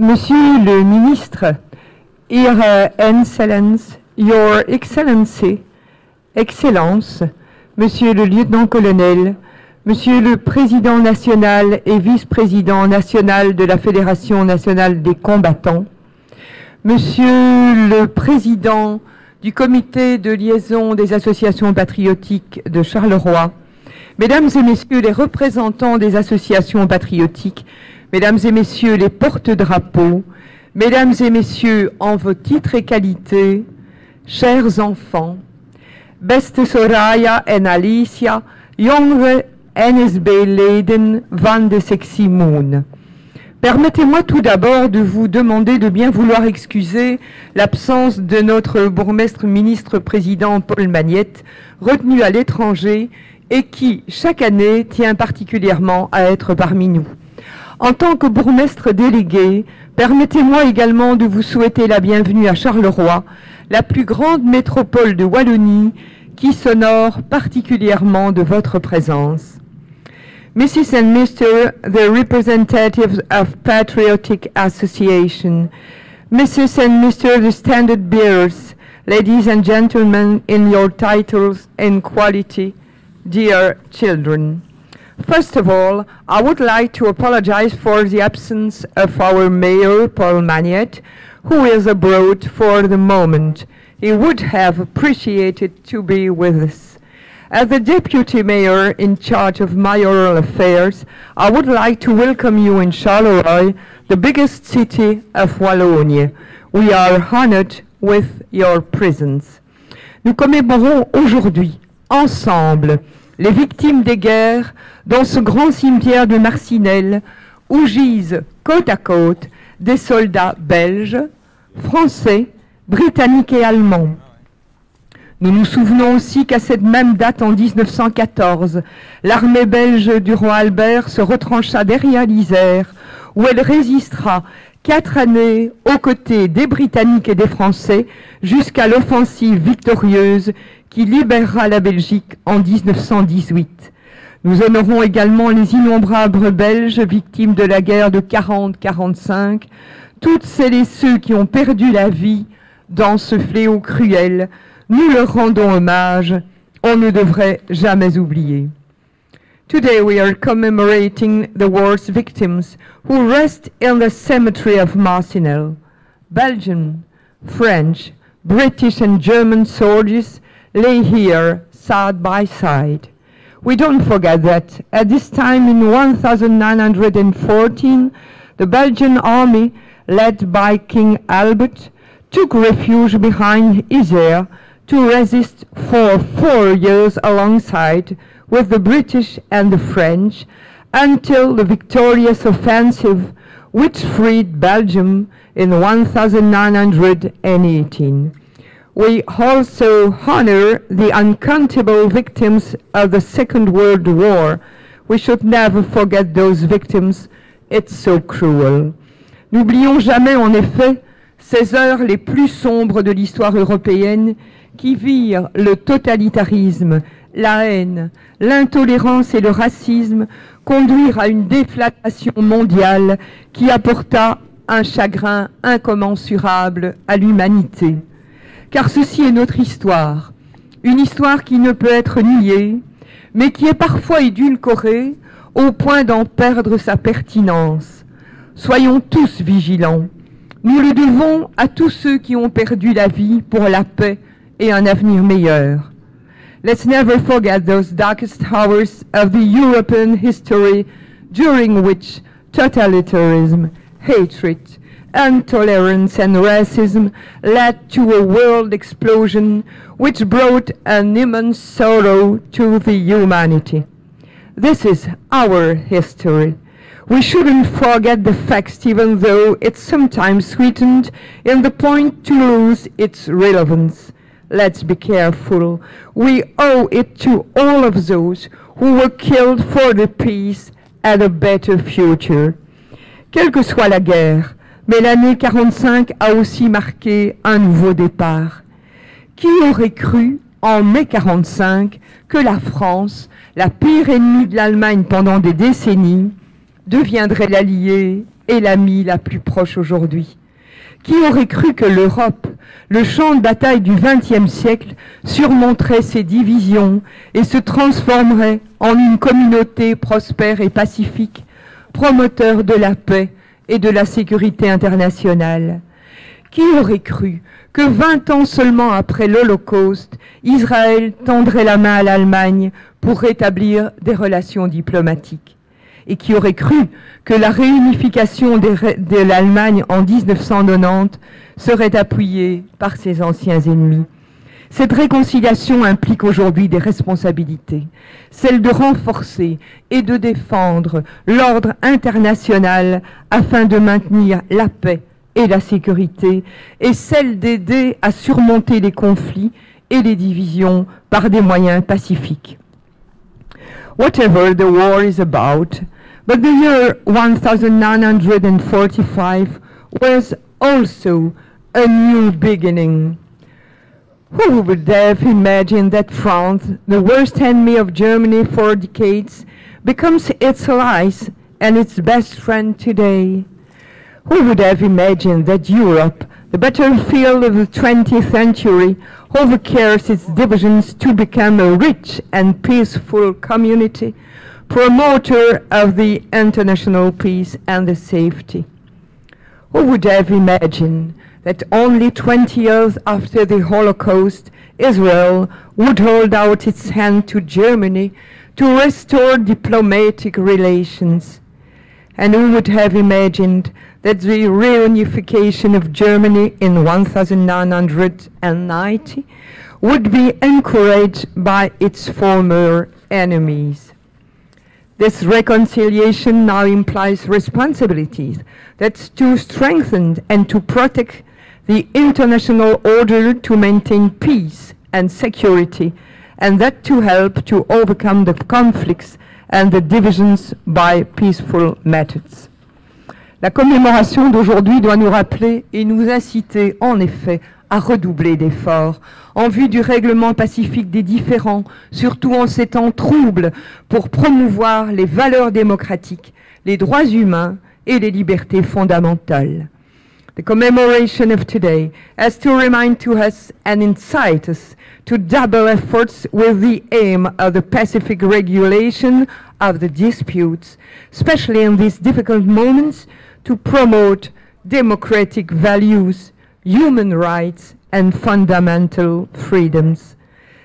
Monsieur le ministre, Ihre Excellenz, Your Excellency, Excellence, Monsieur le lieutenant-colonel, Monsieur le président national et vice-président national de la Fédération nationale des combattants, Monsieur le président du comité de liaison des associations patriotiques de Charleroi, Mesdames et Messieurs les représentants des associations patriotiques, Mesdames et Messieurs les porte-drapeaux, Mesdames et Messieurs en vos titres et qualités, chers enfants, beste Soraya en Alicia, jonge NSB-leden van de Sexy Moon. Permettez-moi tout d'abord de vous demander de bien vouloir excuser l'absence de notre bourgmestre ministre-président Paul Magnette, retenu à l'étranger et qui, chaque année, tient particulièrement à être parmi nous. En tant que bourgmestre délégué, permettez-moi également de vous souhaiter la bienvenue à Charleroi, la plus grande métropole de Wallonie, qui s'honore particulièrement de votre présence. Mrs. and Mr. the representatives of Patriotic Association, Mrs. and Mr. the standard bearers, ladies and gentlemen in your titles and quality, dear children. First of all, I would like to apologize for the absence of our mayor, Paul Magnette, who is abroad for the moment. He would have appreciated to be with us. As the deputy mayor in charge of mayoral affairs, I would like to welcome you in Charleroi, the biggest city of Wallonie. We are honored with your presence. Nous commémorons aujourd'hui, ensemble, les victimes des guerres dans ce grand cimetière de Marcinelle où gisent côte à côte des soldats belges, français, britanniques et allemands. Nous nous souvenons aussi qu'à cette même date, en 1914, l'armée belge du roi Albert se retrancha derrière l'Isère, où elle résistera 4 années aux côtés des Britanniques et des Français jusqu'à l'offensive victorieuse qui libérera la Belgique en 1918. Nous honorons également les innombrables Belges victimes de la guerre de 40-45, toutes celles et ceux qui ont perdu la vie dans ce fléau cruel. Nous leur rendons hommage, on ne devrait jamais oublier. Today we are commemorating the war's victims who rest in the cemetery of Marcinelle. Belgian, French, British and German soldiers lay here side by side. We don't forget that at this time in 1914, the Belgian army, led by King Albert, took refuge behind Isère to resist for 4 years alongside with the British and the French until the victorious offensive which freed Belgium in 1918. We also honor the uncountable victims of the Second World War. We should never forget those victims. It's so cruel. N'oublions jamais en effet ces heures les plus sombres de l'histoire européenne qui virent le totalitarisme, la haine, l'intolérance et le racisme conduire à une déflagration mondiale qui apporta un chagrin incommensurable à l'humanité. Car ceci est notre histoire, une histoire qui ne peut être niée, mais qui est parfois édulcorée au point d'en perdre sa pertinence. Soyons tous vigilants. Nous le devons à tous ceux qui ont perdu la vie pour la paix et un avenir meilleur. Let's never forget those darkest hours of the European history during which totalitarianism, hatred, intolerance and racism led to a world explosion which brought an immense sorrow to the humanity. This is our history. We shouldn't forget the facts even though it's sometimes sweetened in the point to lose its relevance. Let's be careful. We owe it to all of those who were killed for the peace and a better future. Quelle que soit la guerre, mais l'année 45 a aussi marqué un nouveau départ. Qui aurait cru, en mai 45, que la France, la pire ennemie de l'Allemagne pendant des décennies, deviendrait l'allié est l'ami la plus proche aujourd'hui. Qui aurait cru que l'Europe, le champ de bataille du XXe siècle, surmonterait ses divisions et se transformerait en une communauté prospère et pacifique, promoteur de la paix et de la sécurité internationale? Qui aurait cru que 20 ans seulement après l'Holocauste, Israël tendrait la main à l'Allemagne pour rétablir des relations diplomatiques? Et qui aurait cru que la réunification de l'Allemagne en 1990 serait appuyée par ses anciens ennemis? Cette réconciliation implique aujourd'hui des responsabilités, celle de renforcer et de défendre l'ordre international afin de maintenir la paix et la sécurité, et celle d'aider à surmonter les conflits et les divisions par des moyens pacifiques. Whatever the war is about, but the year 1945 was also a new beginning. Who would have imagined that France, the worst enemy of Germany for decades, becomes its allies and its best friend today? Who would have imagined that Europe, the battlefield of the 20th century, overcares its divisions to become a rich and peaceful community, promoter of the international peace and the safety? Who would have imagined that only 20 years after the Holocaust, Israel would hold out its hand to Germany to restore diplomatic relations? And who would have imagined that the reunification of Germany in 1990 would be encouraged by its former enemies? This reconciliation now implies responsibilities that's to strengthen and to protect the international order to maintain peace and security, and that to help to overcome the conflicts and the divisions by peaceful methods. La commémoration d'aujourd'hui doit nous rappeler et nous inciter, en effet, à redoubler d'efforts en vue du règlement pacifique des différends, surtout en ces temps troubles, pour promouvoir les valeurs démocratiques, les droits humains et les libertés fondamentales. The commemoration of today has to remind to us and incite us to double efforts with the aim of the pacific regulation of the disputes, especially in these difficult moments, to promote democratic values, human rights and fundamental freedoms.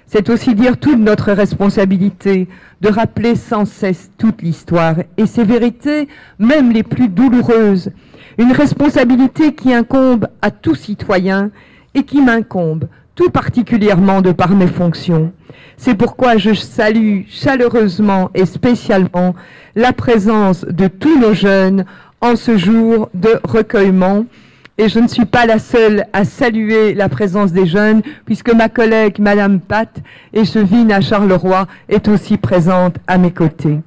C'est aussi dire toute notre responsabilité de rappeler sans cesse toute l'histoire et ses vérités, même les plus douloureuses. Une responsabilité qui incombe à tout citoyen et qui m'incombe tout particulièrement de par mes fonctions. C'est pourquoi je salue chaleureusement et spécialement la présence de tous nos jeunes en ce jour de recueillement. Et je ne suis pas la seule à saluer la présence des jeunes, puisque ma collègue, Madame Pat, échevine à Charleroi, est aussi présente à mes côtés.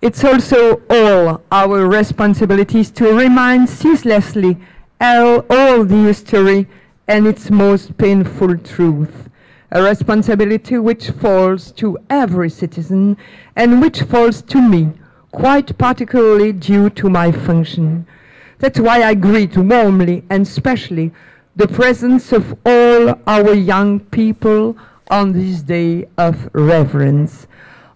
It's also all our responsibilities to remind ceaselessly all the history and its most painful truth. A responsibility which falls to every citizen and which falls to me, quite particularly due to my function. That's why I greet warmly and specially the presence of all our young people on this day of reverence.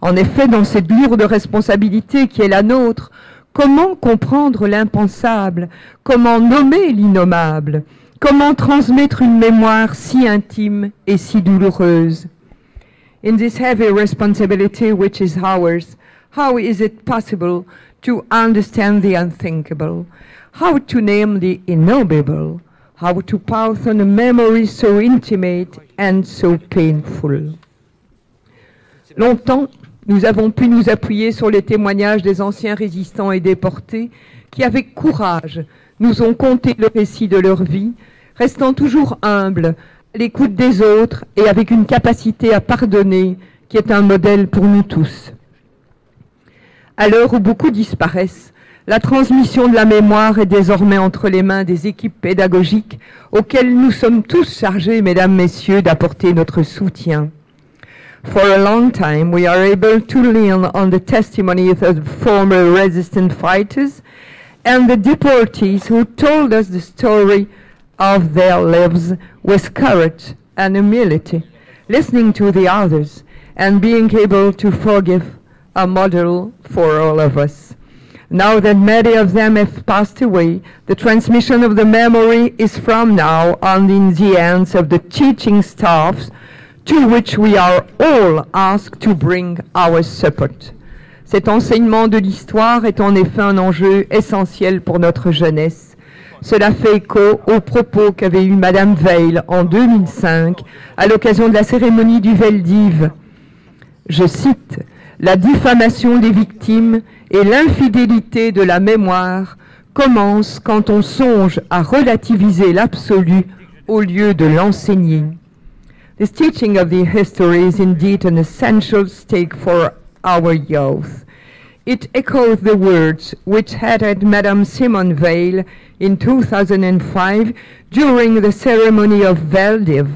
En effet, dans cette lourde responsabilité qui est la nôtre, comment comprendre l'impensable? Comment nommer l'innommable? Comment transmettre une mémoire si intime et si douloureuse? In this heavy responsibility which is ours, how is it possible to understand the unthinkable? How to name the ignoble? How to pass on a memory so intimate and so painful? Longtemps, nous avons pu nous appuyer sur les témoignages des anciens résistants et déportés qui, avec courage, nous ont conté le récit de leur vie, restant toujours humbles, à l'écoute des autres et avec une capacité à pardonner qui est un modèle pour nous tous. À l'heure où beaucoup disparaissent, la transmission de la mémoire est désormais entre les mains des équipes pédagogiques auxquelles nous sommes tous chargés, mesdames, messieurs, d'apporter notre soutien. For a long time, we are able to lean on the testimony of former resistance fighters and the deportees who told us the story of their lives with courage and humility, listening to the others and being able to forgive, a model for all of us. Now that many of them have passed away, the transmission of the memory is from now on in the hands of the teaching staffs, to which we are all asked to bring our support. Cet enseignement de l'histoire est en effet un enjeu essentiel pour notre jeunesse. Cela fait écho aux propos qu'avait eu Madame Veil en 2005 à l'occasion de la cérémonie du Veldiv. Je cite, « La diffamation des victimes et l'infidélité de la mémoire commencent quand on songe à relativiser l'absolu au lieu de l'enseigner. » This teaching of the history is indeed an essential stake for our youth. It echoes the words which headed Madame Simone Veil in 2005 during the ceremony of Veldiv.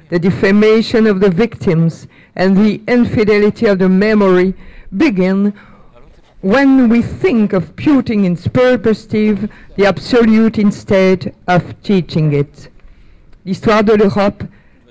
The defamation of the victims and the infidelity of the memory begin when we think of putting in perspective the absolute instead of teaching it. L'histoire de l'Europe,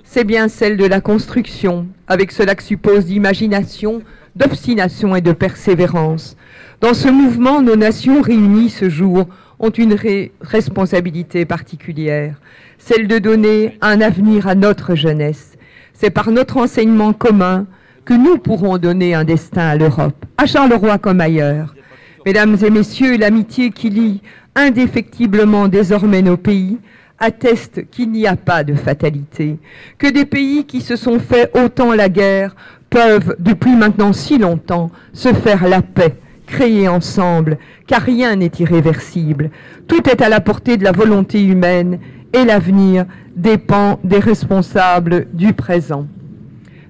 c'est bien celle de la construction, avec cela que suppose d'imagination, d'obstination et de persévérance. Dans ce mouvement, nos nations réunies ce jour ont une responsabilité particulière, celle de donner un avenir à notre jeunesse. C'est par notre enseignement commun que nous pourrons donner un destin à l'Europe, à Charleroi comme ailleurs. Mesdames et messieurs, l'amitié qui lie indéfectiblement désormais nos pays atteste qu'il n'y a pas de fatalité, que des pays qui se sont fait autant la guerre peuvent, depuis maintenant si longtemps, se faire la paix, créer ensemble, car rien n'est irréversible. Tout est à la portée de la volonté humaine et l'avenir dépend des responsables du présent.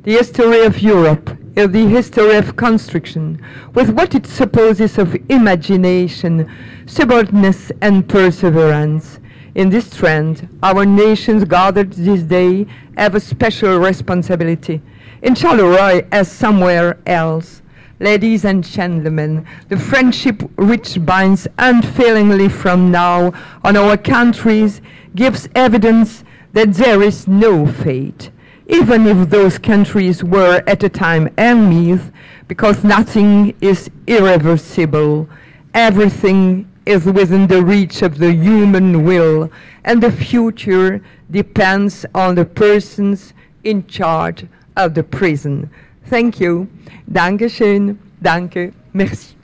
The history of Europe is the history of construction, with what it supposes of imagination, stubbornness and perseverance. In this trend, our nations gathered this day have a special responsibility. In Charleroi as somewhere else. Ladies and gentlemen, the friendship which binds unfailingly from now on our countries gives evidence that there is no fate, even if those countries were at a time enemies, because nothing is irreversible. Everything is within the reach of the human will, and the future depends on the persons in charge of the prison. Thank you. Dankeschön. Danke. Merci.